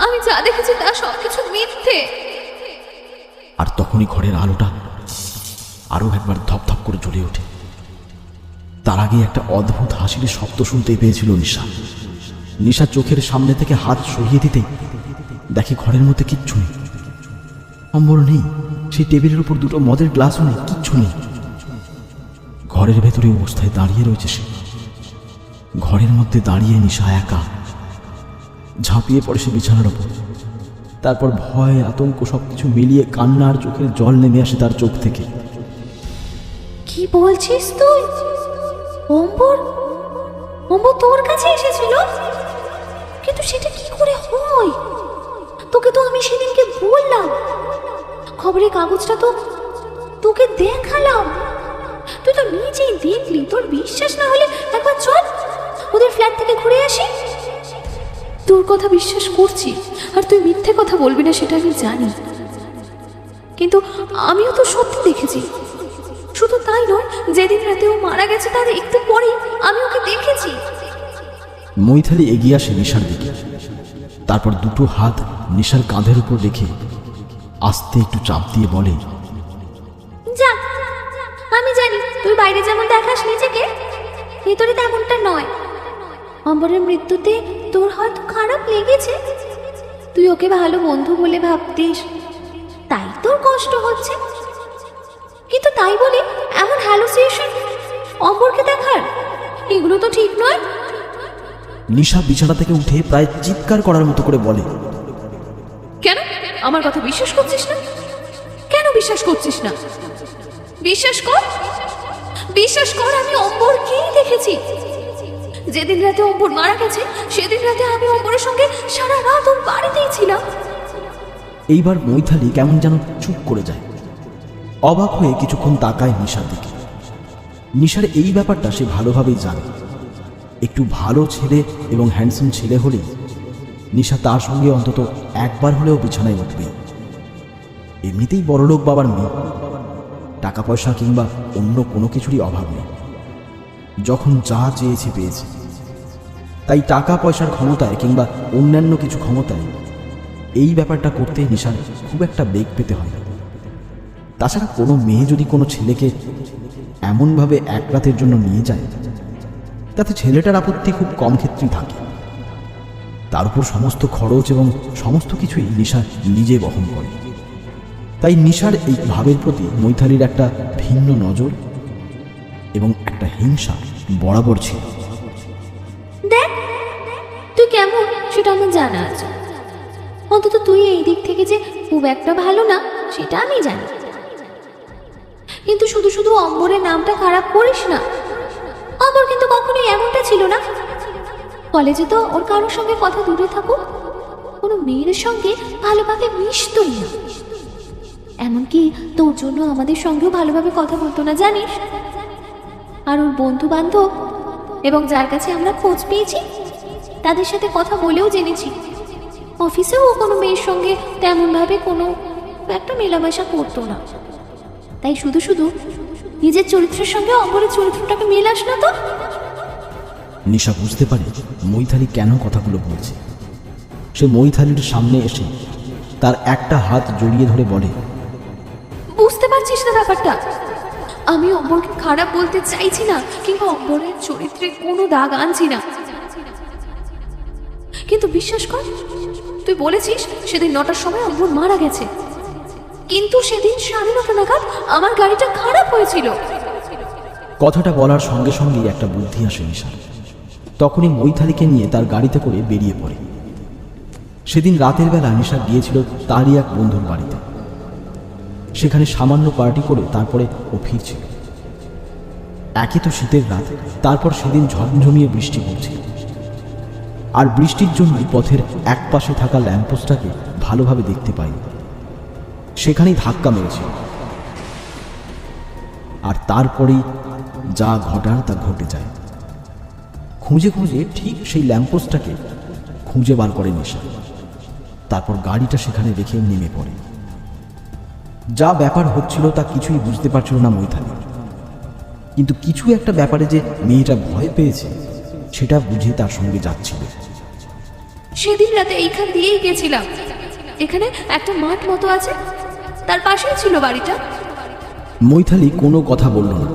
আমি যা দেখেছি তা সবকিছু মিথ্যে। আর তখনই ঘরের আলোটা আরো একবার ধপধপ করে জ্বলে ওঠে। তার আগে একটা অদ্ভুত হাসির শব্দ শুনতে পেয়েছিল নিশা। নিশা চোখের সামনে থেকে হাত সরিয়ে দিতেই দেখে ঘরের মধ্যে কিচ্ছু নেই। অম্বর নেই, সেই টেবিলের উপর দুটো মদের গ্লাসও নেই, কিচ্ছু নেই। ঘরের ভেতরে অবস্থায় দাঁড়িয়ে রয়েছে সে। ঘরের মধ্যে দাঁড়িয়ে নিশা একা। ঝাঁপিয়ে পড়ে সে বিছানার ওপর। তারপর ভয়, আতঙ্ক সবকিছু মিলিয়ে কান্না আর চোখের জল নেমে আসে তার চোখ থেকে। কি বলছিস তুই? অম্বর, অম্বর তোর কাছে এসেছিল? কিন্তু সেটা কি করে হয়? তোকে তো আমি সেদিনকে বললাম, খবরের কাগজটা তো তোকে দেখালাম, তুই তো নিজেই দেখলি। তোর বিশ্বাস না হলে একবার চল ওদের ফ্ল্যাট থেকে ঘুরে আসি। তোর কথা বিশ্বাস করছি, আর তুই মিথ্যে কথা বলবি না সেটা আমি জানি, কিন্তু আমিও তো সত্যি দেখেছি। শুধু তাই নয়, যেদিন রাতে ও মারা গেছে তার একটু পরেই আমি ওকে দেখেছি। মৈথালি এগিয়ে আসে নিশার দিকে। তারপর দুটো হাত নিশার কাঁধের উপর রেখে আস্তে একটু চাপ দিয়ে বলে, যা, আমি জানি তুই বাইরে যেমন দেখাস নিজেকে, ভেতরে তেমনটা নয়। অম্বরের মৃত্যুতে তোর হয়তো খারাপ লেগেছে, তুই ওকে ভালো বন্ধু বলে ভাবতিস, তাই তোর কষ্ট হচ্ছে। কিন্তু তাই বলে এমন হ্যালুসিনেশন অম্বরকে দেখার, এগুলো তো ঠিক নয়। নিশা বিছানা থেকে উঠে প্রায় চিৎকার করার মতো করে বলে, কেন আমার কথা বিশ্বাস করছিস না? কেন বিশ্বাস করছিস না? বিশ্বাস কর, বিশ্বাস কর, আমি অম্বরকেই দেখেছি। যেদিন রাতে অম্বর মারা গেছে সেদিন রাতে আমি অম্বরের সঙ্গে সারা রাত ওর বাড়িতেই ছিলাম। এইবার মৈথালি কেমন যেন চুপ করে যায়। অবাক হয়ে কিছুক্ষণ তাকায় নিশার দিকে। নিশার এই ব্যাপারটা সে ভালোভাবেই জানে। একটু ভালো ছেলে এবং হ্যান্ডসাম ছেলে হলেই নিশা তার সঙ্গে অন্তত একবার হলেও বিছানায় উঠবে। এমনিতেই বড়লোক বাবার মেয়ে, টাকা পয়সা কিংবা অন্য কোনো কিছুরই অভাব নেই। যখন যা চেয়েছে পেয়েছে, তাই টাকা পয়সার ক্ষমতায় কিংবা অন্যান্য কিছু ক্ষমতায় এই ব্যাপারটা করতে নিশার খুব একটা বেগ পেতে হয় না। তাছাড়া কোনো মেয়ে যদি কোনো ছেলেকে এমনভাবে এক রাতের জন্য নিয়ে যায়, তাতে ছেলেটার আপত্তি খুব কম ক্ষেত্রেই থাকে। তার উপর সমস্ত খরচ এবং সমস্ত কিছুই নিশা নিজে বহন করে। তাই নিশার এই ভাবের প্রতি মৈথালির একটা ভিন্ন নজর এবং একটা হিংসা বরাবর ছিল। দেখ তুই কেমন সেটা আমার জানা আছে, অন্তত তুই এই দিক থেকে যে খুব একটা ভালো না সেটা আমি জানি। কিন্তু শুধু শুধু অম্বরের নামটা খারাপ করিস না। অম্বর কিন্তু কখনোই এমনটা ছিল না। কলেজে তো ওর কারোর সঙ্গে কথা দূরে থাকুক, কোনো মেয়ের সঙ্গে ভালোভাবে মিশতই না। এমনকি তোর জন্য আমাদের সঙ্গেও ভালোভাবে কথা বলতো না, জানিস। আর ওর বন্ধু বান্ধব এবং যার কাছে আমরা খোঁজ পেয়েছি তাদের সাথে কথা বলেও জেনেছি অফিসেও ও কোনো মেয়ের সঙ্গে তেমনভাবে কোনো একটা মেলামেশা করতো না। তাই শুধু শুধু নিজের চরিত্রের সঙ্গে অম্বরের চরিত্রটাকে মেলাস না তো। নিশা বুঝতে পারে মৈথালি কেন কথাগুলো বলছে। সে মৈথালির সামনে এসে তার একটা হাত জড়িয়ে ধরে বলে, বুঝতে পারছিস না ব্যাপারটা? আমি অম্বরকে খারাপ বলতে চাইছি না, কিংবা অম্বরের চরিত্রে কোনো দাগ আনছি না, কিন্তু বিশ্বাস কর, তুই বলেছিস সেদিন 9টার সময় অম্বর মারা গেছে, কিন্তু সেদিন 9:30 নাগাদ আমার গাড়িটা খারাপ হয়েছিল। কথাটা বলার সঙ্গে সঙ্গেই একটা বুদ্ধি আসে নিশার। তখনই মৈথালিকে নিয়ে তার গাড়িতে করে বেরিয়ে পড়ে। সেদিন রাতের বেলা নিশা গিয়েছিল তারই এক বন্ধুর বাড়িতে। সেখানে সামান্য পার্টি করে তারপরে ও ফিরছিল। একই তো শীতের রাত, তারপর সেদিন ঝমঝমিয়ে বৃষ্টি পড়ছিল। আর বৃষ্টির জন্য পথের এক পাশে থাকা ল্যাম্পপোস্টটাকে ভালোভাবে দেখতে পায়নি, সেখানেই ধাক্কা মেরেছিল। আর তারপরেই যা ঘটার তা ঘটে যায়। খুঁজে খুঁজে ঠিক সেই ল্যাম্পপোস্টটাকে খুঁজে বার করে নিশা। তারপর গাড়িটা সেখানে রেখে নেমে পড়ে। যা ব্যাপার হচ্ছিল তা কিছুই বুঝতে পারছিল না মৈথালি, কিন্তু কিছু একটা ব্যাপারে যে মেয়েটা ভয় পেয়েছে সেটা বুঝে তার সঙ্গে যাচ্ছিল। সেদিন রাতে এইখান দিয়েই গেছিলাম। এখানে একটা মাঠ মতো আছে, তার পাশেই ছিল বাড়িটা। মৈথালি কোনো কথা বলল না।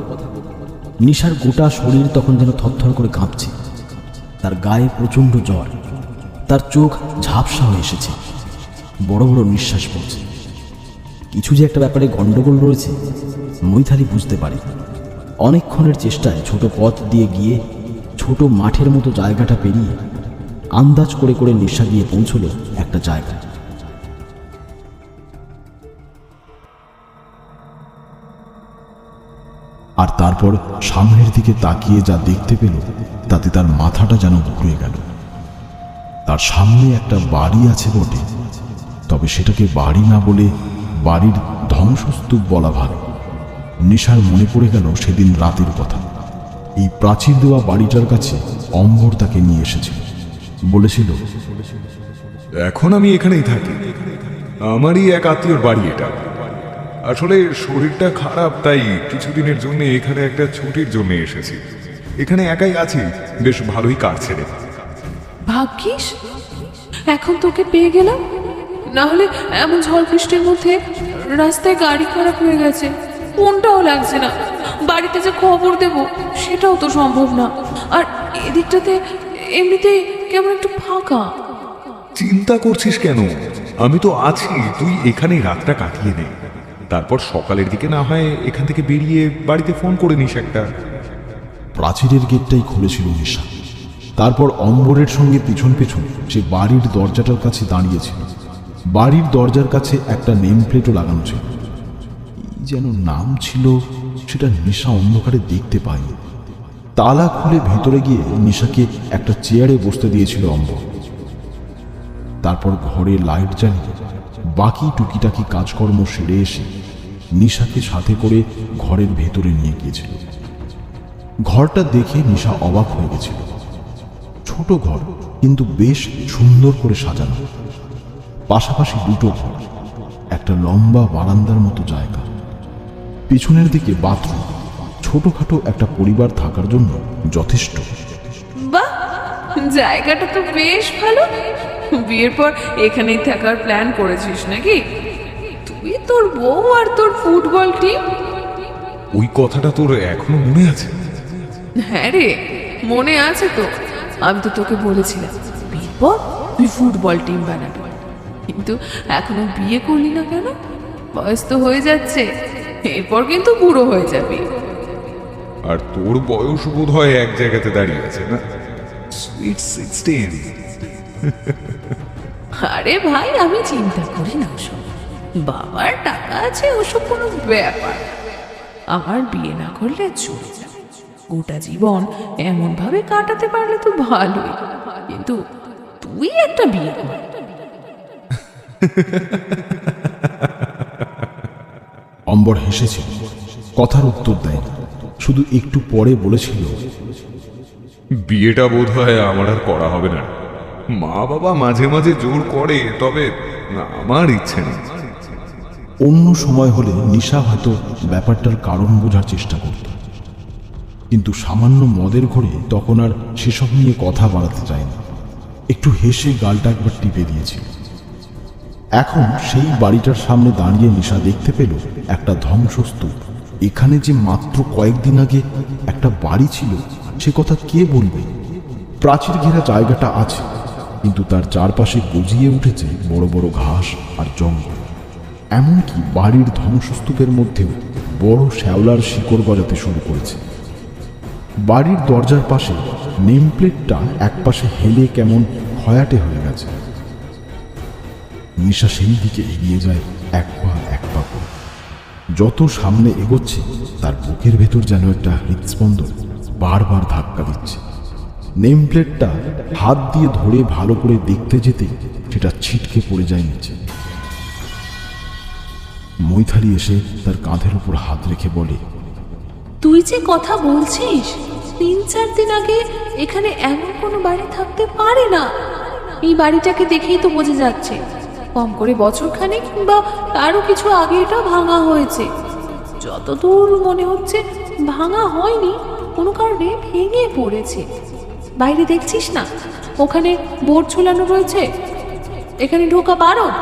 নিশার গোটা শরীর তখন যেন থরথর করে কাঁপছে। তার গায়ে প্রচণ্ড জ্বর, তার চোখ ঝাপসা হয়ে এসেছে, বড় বড় নিঃশ্বাস পড়ছে। কিছু যে একটা ব্যাপারে গন্ডগোল রয়েছে মৈথালি বুঝতে পারে। অনেকক্ষণের চেষ্টায় ছোট পথ দিয়ে গিয়ে ছোট মাঠের মতো জায়গাটা পেরিয়ে আন্দাজ করে করে নিশা গিয়ে পৌঁছল একটা জায়গায়। আর তারপর সামনের দিকে তাকিয়ে যা দেখতে পেল তাতে তার মাথাটা যেন ঘুরে গেল। তার সামনে একটা বাড়ি আছে বটে, তবে সেটাকে বাড়ি না বলে বাড়ির ধ্বংসস্তূপ বলা ভালো। নিশার মনে পড়ে গেল সেদিন রাতের কথা। এই প্রাচীর দেওয়া বাড়িটার কাছে অম্বর তাকে নিয়ে এসেছিল, বলেছিল, এখন আমি এখানেই থাকি, আমারই এক আত্মীয়র বাড়ি এটা। আসলে শরীরটা খারাপ, তাই কিছুদিনের জন্য এখানে একটা ছুটির জন্য এসেছি। এখানে একাই আছি, বেশ ভালোই কাটছে রে। ভাগ্যিস এখন তোকে পেয়ে গেলাম, না হলে এমন ঝড় বৃষ্টির মধ্যে রাস্তায় গাড়ি খারাপ হয়ে গেছে, ফোনটাও লাগছে না, বাড়িতে যে খবর দেব সেটাও তো সম্ভব না। আর এদিকটাতে এমনিতেই কেমন একটু ফাঁকা। চিন্তা করছিস কেন? আমি তো আছি, তুই এখানেই রাতটা কাটিয়ে নে। তারপর সকালের দিকে না হয় এখান থেকে বেরিয়ে বাড়িতে ফোন করে নিস একটা। প্রাচীরের গেটটাই খুলেছিল নিশা। তারপর অম্বরের সঙ্গে পিছন পিছন সে বাড়ির দরজাটার কাছে দাঁড়িয়েছিল। বাড়ির দরজার কাছে একটা নেম প্লেটও লাগানো ছিল। এই যেন নাম ছিল, সেটা নিশা অন্ধকারে দেখতে পায়নি। তালা খুলে ভেতরে গিয়ে নিশাকে একটা চেয়ারে বসতে দিয়েছিল অম্বর। তারপর ঘরে লাইট জ্বালিয়ে বাকি টুকিটাকি কাজকর্ম সেরে এসে নিশাকে সাথে করে ঘরের ভেতরে নিয়ে গিয়েছিল। ঘরটা দেখে নিশা অবাক হয়ে গেছিল। ছোট ঘর, কিন্তু বেশ সুন্দর করে সাজানো। পাশাপাশি দুটো ঘর, একটা লম্বা বারান্দার মতো জায়গা, পিছনের দিকে বাথরুম। ছোটখাটো একটা পরিবার থাকার জন্য যথেষ্ট। বাহ, জায়গাটা তো বেশ ভালো। বিয়ের পর এখানেই থাকার প্ল্যান করেছিস নাকি? তুই, তোর বউ আর তোর ফুটবল টিম? ওই কথাটা তোর এখনো মনে আছে? হ্যাঁ রে, মনে আছে তো। আমি তো তোকে বলেছিলাম বিয়ের পর তুই ফুটবল টিম বানাবি, কিন্তু এখনো বিয়ে করলি না কেন? বয়স তো হয়ে যাচ্ছে, এরপর কিন্তু বুড়ো হয়ে যাবি। আর তোর বয়স বোধ হয় এক জায়গাতে দাঁড়িয়ে আছে না? সুইট 16। আরে ভাই, আমি চিন্তা করি না ওসব। বাবার টাকা আছে, ওসব কোনো ব্যাপার। আমার বিয়ে না করলে চলে যাবে। গোটা জীবন এমন ভাবে কাটাতে পারলে তো ভালোই, কিন্তু তুই একটা বিয়ে কর। অম্বর হেসেছিল, কথার উত্তর দেয়নি, শুধু একটু পরে বলেছিল, বিয়েটা বোধ হয় আমার আর করা হবে না। মা বাবা মাঝে মাঝে জোর করে, তবে আমার ইচ্ছে নেই। অন্য সময় হলে নিশা হয়তো ব্যাপারটার কারণ বোঝার চেষ্টা করত, কিন্তু সামান্য মদের ঘরে তখন আর সেসব নিয়ে কথা বাড়াতে চায়নি। একটু হেসে গালটা একবার টিপে দিয়েছিল। এখন সেই বাড়িটার সামনে দাঁড়িয়ে নিশা দেখতে পেল একটা ধ্বংসস্তূপ। এখানে যে মাত্র কয়েকদিন আগে একটা বাড়ি ছিল সে কথা কে বলবে? প্রাচীর ঘেরা জায়গাটা আছে, কিন্তু তার চারপাশে গজিয়ে উঠেছে বড় বড় ঘাস আর জঙ্গল। এমনকি বাড়ির ধ্বংসস্তূপের মধ্যেও বড় শ্যাওলার শিকড় গজাতে শুরু করেছে। বাড়ির দরজার পাশে নেম প্লেটটা একপাশে হেলে কেমন খয়াটে হয়ে গেছে। নিশা সেই দিকে এগিয়ে যায় এক পা করে। যত সামনে এগোচ্ছে তার বুকের ভেতর যেন একটা হৃদস্পন্দন বারবার ধাক্কা দিচ্ছে। নেম প্লেটটা হাত দিয়ে ধরে ভালো করে দেখতে যেতে সেটা ছিটকে পড়ে যায় নিচে। মৈথালি এসে তার কাঁধের উপর হাত রেখে বলে, তুই যে কথা বলছিস, 3-4 দিন আগে এখানে এমন কোনো বাড়ি থাকতে পারে না। এই বাড়িটাকে দেখেই তো বোঝা যাচ্ছে কম করে বছরখানেক কিংবা তারও কিছু আগে এটা ভাঙা হয়েছে। যতদূর মনে হচ্ছে ভাঙা হয়নি, কোনো কারণে ভেঙে পড়েছে। বাইরে দেখছিস না, ওখানে বোর্ড ঝুলানো রয়েছে, এখানে ঢোকা বারণ।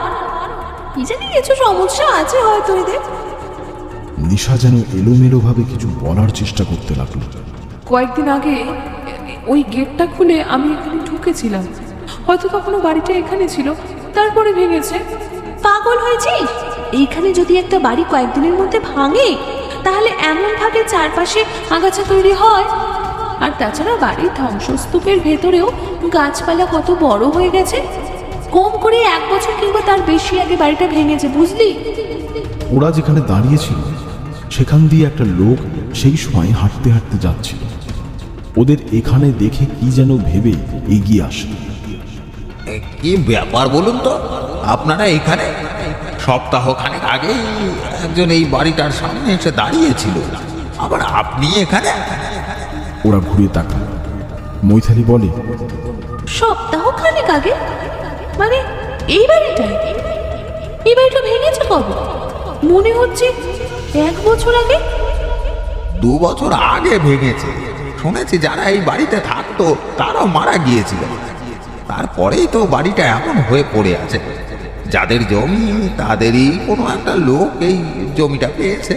কি জানি কিছু সমস্যা আছে হয়তো এদের। নিশা যেন এলোমেলোভাবে কিছু বলার চেষ্টা করতে লাগলো। কয়েকদিন আগে ওই গেটটা খুলে আমি এখানে ঢুকেছিলাম, হয়তো তখনও বাড়িটা এখানে ছিল, তারপরে ভেঙেছে। পাগল হয়েছিস? এইখানে যদি একটা বাড়ি কয়েকদিনের মধ্যে ভাঙে, তাহলে এমন ভাবে চারপাশে আগাছা তৈরি হয়। আর তাছাড়া বাড়ির ধ্বংসস্তূপের ভেতরেও গাছপালা কত বড় হয়ে গেছে। কম করে 1 বছর কিংবা তার বেশি আগে বাড়িটা ভেঙেছে, বুঝলি? ওরা যেখানে দাঁড়িয়েছিল সেখান দিয়ে একটা লোক সেই সময় হাঁটতে হাঁটতে যাচ্ছিল। ওদের এখানে দেখে কি যেন ভেবে এগিয়ে আসে। কি ব্যাপার বলুন তো, আপনারা এখানে? সপ্তাহখানেক আগে একজন এই বাড়িটার সামনে এসে দাঁড়িয়েছিল, আবার আপনি এখানে? ওরা ঘুরে তাকায়। মৈথালি বলে, সপ্তাহখানেক আগে? মানে এই বাড়িটা ভেঙেছে কবে? মনে হচ্ছে 1 বছর আগে। 2 বছর আগে ভেঙেছে। শুনেছি যারা এই বাড়িতে থাকতো তারাও মারা গিয়েছিল। তারপরেই তো বাড়িটা এমন হয়ে পড়ে আছে। যাদের জমি তাদেরই কোনো একটা লোক এই জমিটা পেয়েছে,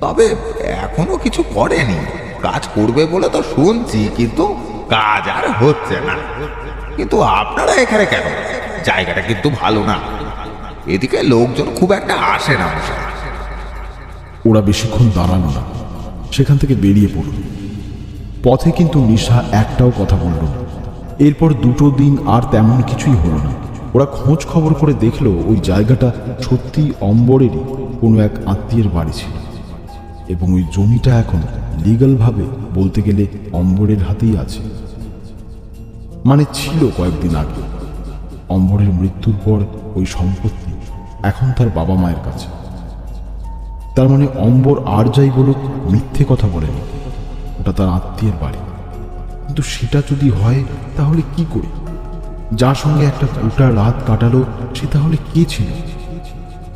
তবে এখনো কিছু করেনি। কাজ করবে বলে তো শুনছি, কিন্তু কাজ আর হচ্ছে না। কিন্তু আপনারা এখানে কেন? জায়গাটা কিন্তু ভালো না, এদিকে লোকজন খুব একটা আসে না। ওরা বেশিক্ষণ দাঁড়ালো না, সেখান থেকে বেরিয়ে পড়ল। পথে কিন্তু নিশা একটাও কথা বলল না। এরপর 2 দিন আর তেমন কিছুই হলো না। ওরা খোঁজ খবর করে দেখলো ওই জায়গাটা সত্যি অম্বরেরই কোনো এক আত্মীয়ের বাড়ি ছিল, এবং ওই জমিটা এখন লিগ্যালভাবে বলতে গেলে অম্বরের হাতেই আছে। মানে ছিল কয়েকদিন আগে। অম্বরের মৃত্যুর পর ওই সম্পত্তি এখন তার বাবা মায়ের কাছে। তার মানে অম্বর আর যাই বলুক মিথ্যে কথা বলেনি, ওটা তার আত্মীয়ের বাড়ি। কিন্তু সেটা যদি হয় তাহলে কি করে? যার সঙ্গে একটা গোটা রাত কাটালো সে তাহলে কে ছিল?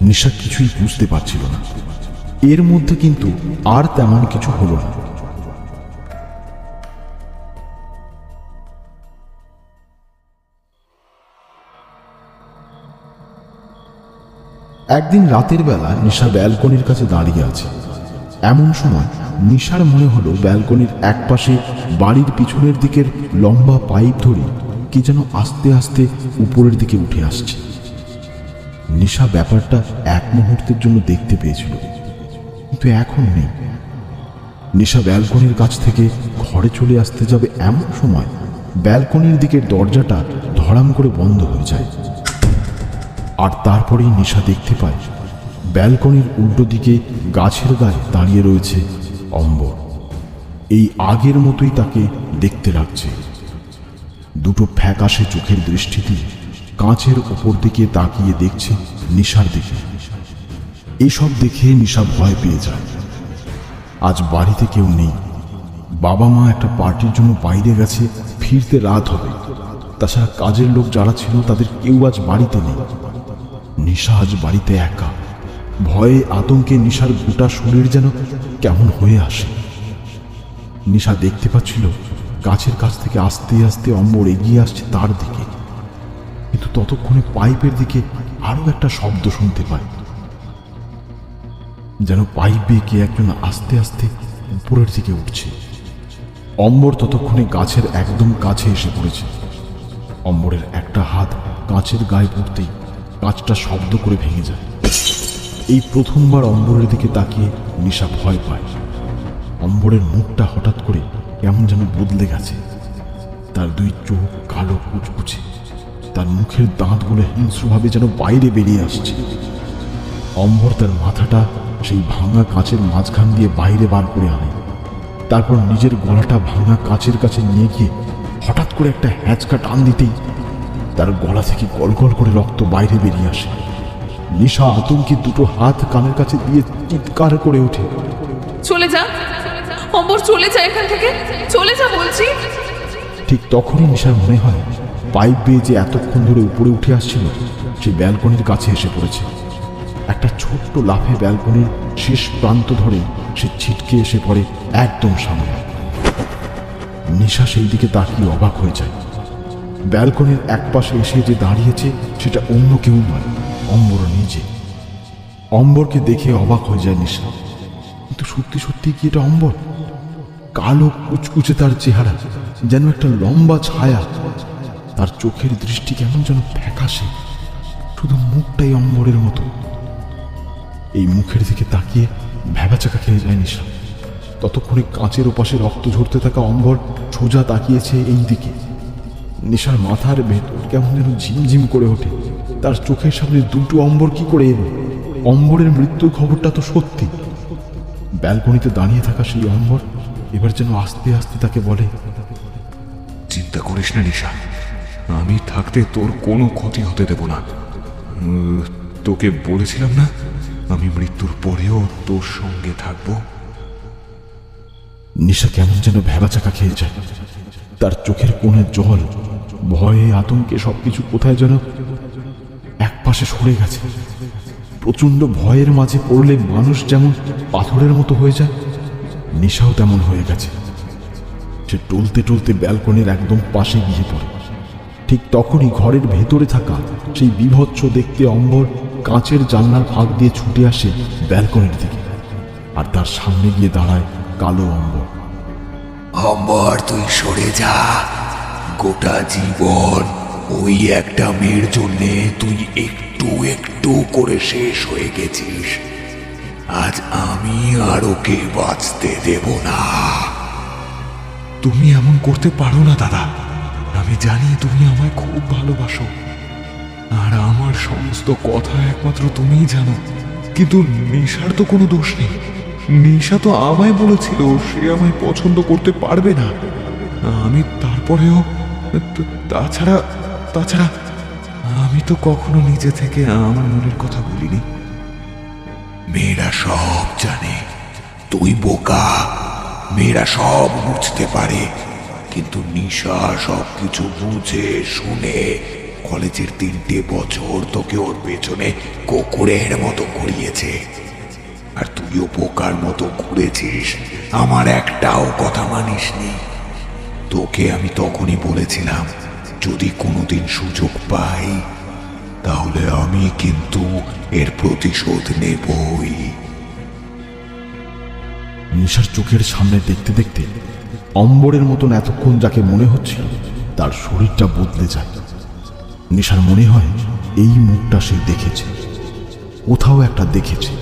নিশা কিছুই বুঝতে পারছিল না। এর মধ্যে কিন্তু আর তেমন কিছু হলো না। একদিন রাতের বেলা নিশা ব্যালকনির কাছে দাঁড়িয়ে আছে। এমন সময় নিশার মনে হলো ব্যালকনির একপাশে বাড়ির পিছনের দিকের লম্বা পাইপ ধরে কি যেন আস্তে আস্তে উপরের দিকে উঠে আসছে। নিশা ব্যাপারটা এক মুহূর্তের জন্য দেখতে পেয়েছিল, কিন্তু এখন নেই। নিশা ব্যালকনির কাছ থেকে ঘরে চলে আসতে যাবে এমন সময় ব্যালকনির দিকের দরজাটা ধড়াম করে বন্ধ হয়ে যায়। আর তারপরেই নিশা দেখতে পায় ব্যালকনির উল্টো দিকে গাছের গায়ে দাঁড়িয়ে রয়েছে অম্বর। এই আগের মতোই তাকে দেখতে লাগছে। দুটো ফ্যাকাশে চোখের দৃষ্টি দিয়ে কাঁচের ওপর দিকে তাকিয়ে দেখছে নিশার দিকে। এসব দেখে নিশা ভয় পেয়ে যায়। আজ বাড়িতে কেউ নেই। বাবা মা একটা পার্টির জন্য বাইরে গেছে, ফিরতে রাত হবে। তাছাড়া কাজের লোক যারা ছিল তাদের কেউ আজ বাড়িতে নেই। নিশা আজ বাড়িতে একা। ভয়ে আতঙ্কে নিশার গোটা শরীর যেন কেমন হয়ে আসে। নিশা দেখতে পাচ্ছিল গাছের কাছ থেকে আস্তে আস্তে অম্বর এগিয়ে আসছে তার দিকে, কিন্তু ততক্ষণে পাইপের দিকে আরো একটা শব্দ শুনতে পায়, যেন পাইপ বেয়ে কে একজন আস্তে আস্তে উপরের দিকে উঠছে। অম্বর ততক্ষণে গাছের একদম কাছে এসে পড়েছে। অম্বরের একটা হাত কাঁচের গায়ে পড়তেই কাঁচটা শব্দ করে ভেঙে যায়। এই প্রথমবার অম্বরের দিকে তাকিয়ে নিশা ভয় পায়। অম্বরের মুখটা হঠাৎ করে কেমন যেন বদলে গেছে। তার দুই চোখ কালো কুচকুচে, তার মুখের দাঁতগুলো হিংস্রভাবে যেন বাইরে বেরিয়ে আসছে। অম্বর তার মাথাটা সেই ভাঙা কাঁচের মাঝখান দিয়ে বাইরে বার করে আনে। তারপর নিজের গলাটা ভাঙা কাঁচের কাছে নিয়ে গিয়ে হঠাৎ করে একটা হ্যাঁচকা টান দিতেই তার গলা থেকে গলগল করে রক্ত বাইরে বেরিয়ে আসে। নিশা আতঙ্কে দুটো হাত কানের কাছে দিয়ে চিৎকার করে ওঠে, চলে যা অম্বর, চলে যা এখান থেকে, চলে যা বলছি। ঠিক তখনই নিশার মনে হয় পাইপ বেয়ে যে এতক্ষণ ধরে উপরে উঠে আসছিল সেই ব্যালকনির কাছে এসে পড়েছে। একটা ছোট্ট লাফে ব্যালকনির শেষ প্রান্ত ধরে সে ছিটকে এসে পড়ে একদম সামনে। নিশা সেই দিকে তাকিয়ে অবাক হয়ে যায়। ব্যালকনির একপাশে এসে যে দাঁড়িয়েছে সেটা অন্য কেউ নয়, অম্বর নিজে। অম্বরকে দেখে অবাক হয়ে যায় নিশা, কিন্তু সত্যি সত্যি কি এটা অম্বর? কালো কুচকুচে তার চেহারা, যেন একটা লম্বা ছায়া। তার চোখের দৃষ্টি কেমন যেন ফ্যাকাশে, শুধু মুখটাই অম্বরের মতো। এই মুখের দিকে তাকিয়ে ভ্যাবাচাকা খেয়ে যায় নিশা। ততক্ষণে কাঁচের ওপাশে রক্ত ঝরতে থাকা অম্বর সোজা তাকিয়েছে এই দিকে। নিশার মাথার ভেতর কেমন যেন ঝিমঝিম করে ওঠে। তার চোখের সামনে দুটো অম্বর কি করে এলো? অম্বরের মৃত্যুর খবরটা তো সত্যি। ব্যালকনিতে দাঁড়িয়ে থাকা সেই অম্বর এবার যেন আস্তে আস্তে তাকে বলে, চিন্তা করিস না নিশা, আমি থাকতে তোর কোনো ক্ষতি হতে দেব না। তোকে বলেছিলাম না আমি মৃত্যুর পরেও তোর সঙ্গে থাকবো। নিশা কেমন যেন ভ্যাবাচাকা খেয়ে যায়। তার চোখের কোণে জল, ভয়ে আতঙ্কে সবকিছু কোথায় যেন এক পাশে সরে গেছে। প্রচন্ড ভয়ের মাঝে পড়লে মানুষ যেমন পাথরের মতো হয়ে যায়, নিশাও তেমন হয়ে গেছে। সে টলতে টলতে ব্যালকনির একদম পাশে গিয়ে পড়ে। ঠিক তখনই ঘরের ভেতরে থাকা সেই বীভৎস দেখতে অম্বর কাঁচের জানলার ফাঁক দিয়ে ছুটে আসে ব্যালকনির দিকে, আর তার সামনে গিয়ে দাঁড়ায় কালো অম্বর। অম্বর, তুই সরে যা। গোটা জীবন ওই একটা মেয়ের জন্যে তুই একটু একটু করে শেষ হয়ে গেছিস। আজ আমি আর ওকে বাঁচতে দেব না। তুমি এমন করতে পারো না দাদা। আমি জানি তুমি আমায় খুব ভালোবাসো, আর আমার সমস্ত কথা একমাত্র তুমিই জানো। কিন্তু নিশার তো কোনো দোষ নেই। নিশা তো আমায় বলেছিল সে আমায় পছন্দ করতে পারবে না। আমি তারপরেও তাছাড়া আমি তো কখনো নিজে থেকে আমার মনের কথা বলিনি। মেয়েরা সব জানে, তুই বোকা। মেয়েরা সব বুঝতে পারে, কিন্তু নিশা সব কিছু বুঝে শুনে কলেজের 3টে বছর তোকে ওর পেছনে কুকুরের মতো ঘুরিয়েছে, আর তুইও বোকার মতো ঘুরেছিস। আমার একটাও কথা মানিসনি। তোকে আমি তখনই বলেছিলাম যদি কোনোদিন সুযোগ পাই তাহলে আমি কিন্তু এর প্রতিশোধ নেবই। নিশার চোখের সামনে দেখতে দেখতে অম্বরের মতন এতক্ষণ যাকে মনে হচ্ছিল তার শরীরটা বদলে যায়। নিশার মনে হয় এই মুখটা সে দেখেছে। কোথাও একটা দেখেছে।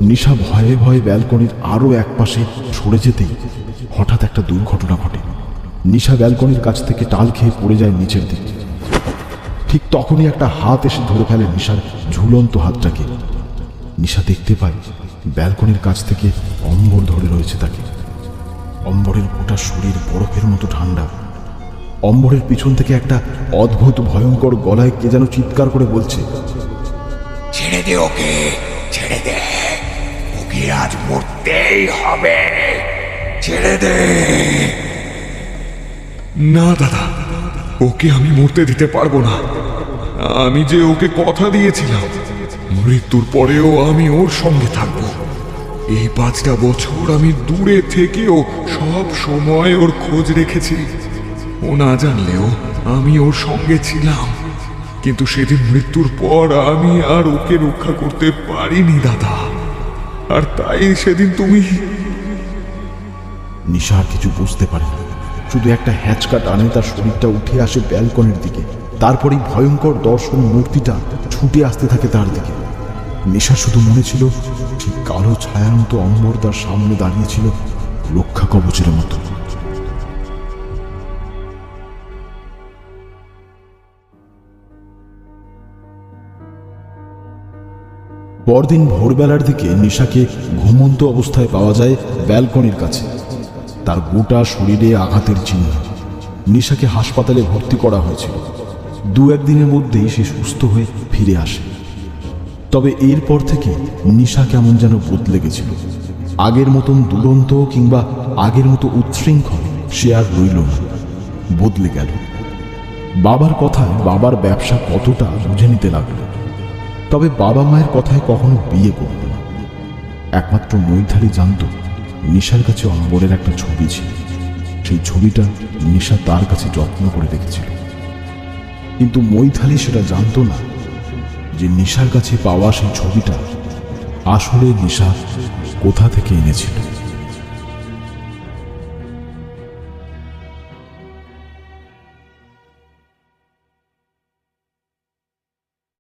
নিশা ভয়ে ভয়ে ব্যালকনির আরো এক পাশে সরে যেতেই হঠাৎ একটা দুর্ঘটনা ঘটে। নিশা ব্যালকনির কাছ থেকে টাল খেয়ে পড়ে যায় নিচের দিকে। ঠিক তখনই একটা হাত এসে ধরে ফেলে নিশার ঝুলন্ত হাতটাকে। নিশা দেখতে পায় ব্যালকনির কাছ থেকে অম্বর ধরে রয়েছে তাকে। অম্বরের গোটা শরীর বরফের মতো ঠান্ডা। অম্বরের পিছন থেকে একটা অদ্ভুত ভয়ঙ্কর গলায় কে যেন চিৎকার করে বলছে, ছেড়ে দে ওকে, ছেড়ে দে, ওকে আজ মরতেই হবে, ছেড়ে দে। না দাদা, ওকে আমি মরতে দিতে পারবো না। আমি যে ওকে কথা দিয়েছিলাম মৃত্যুর পরেও আমি ওর সঙ্গে থাকবো। এই 5টা বছর আমি দূরে থেকেও সব সময় ওর খোঁজ রেখেছি। ও না জানলেও আমি ওর সঙ্গে ছিলাম, কিন্তু সেদিন মৃত্যুর পর আমি আর ওকে রক্ষা করতে পারিনি দাদা। আর তাই সেদিন তুমি... নিশা আর কিছু বুঝতে পারে না, শুধু একটা হ্যাচকা টানে তার শরীরটা উঠে আসে ব্যালকনির দিকে। তারপরেই ভয়ঙ্কর দর্শন মূর্তিটা ছুটে আসতে থাকে তার দিকে। নিশা শুধু মনে ছিল ঠিক কালো ছায়ার মতো অম্বর তার সামনে দাঁড়িয়েছিল রক্ষা কবচের মতো। পরদিন ভোরবেলার দিকে নিশাকে ঘুমন্ত অবস্থায় পাওয়া যায় ব্যালকনির কাছে। তার গোটা শরীরে আঘাতের চিহ্ন। নিশাকে হাসপাতালে ভর্তি করা হয়েছিল। 2-1 দিনের মধ্যেই সে সুস্থ হয়ে ফিরে আসে। তবে এরপর থেকে নিশা কেমন যেন বদলে গেছিল। আগের মতন দুরন্ত কিংবা আগের মতো উচ্ছৃঙ্খল সে আর রইল না, বদলে গেল। বাবার কথায় বাবার ব্যবসা কতটা বুঝে নিতে লাগলো। তবে বাবা মায়ের কথায় কখনো বিয়ে করল না। একমাত্র মৈথালি জানত নিশার কাছে অম্বরের একটা ছবি ছিল। সেই ছবিটা নিশা তার কাছে যত্ন করে রেখেছিল। কিন্তু মৈথালি সেটা জানত না যে নিশার কাছে পাওয়া সেই ছবিটা আসলে নিশা কোথা থেকে এনেছিল।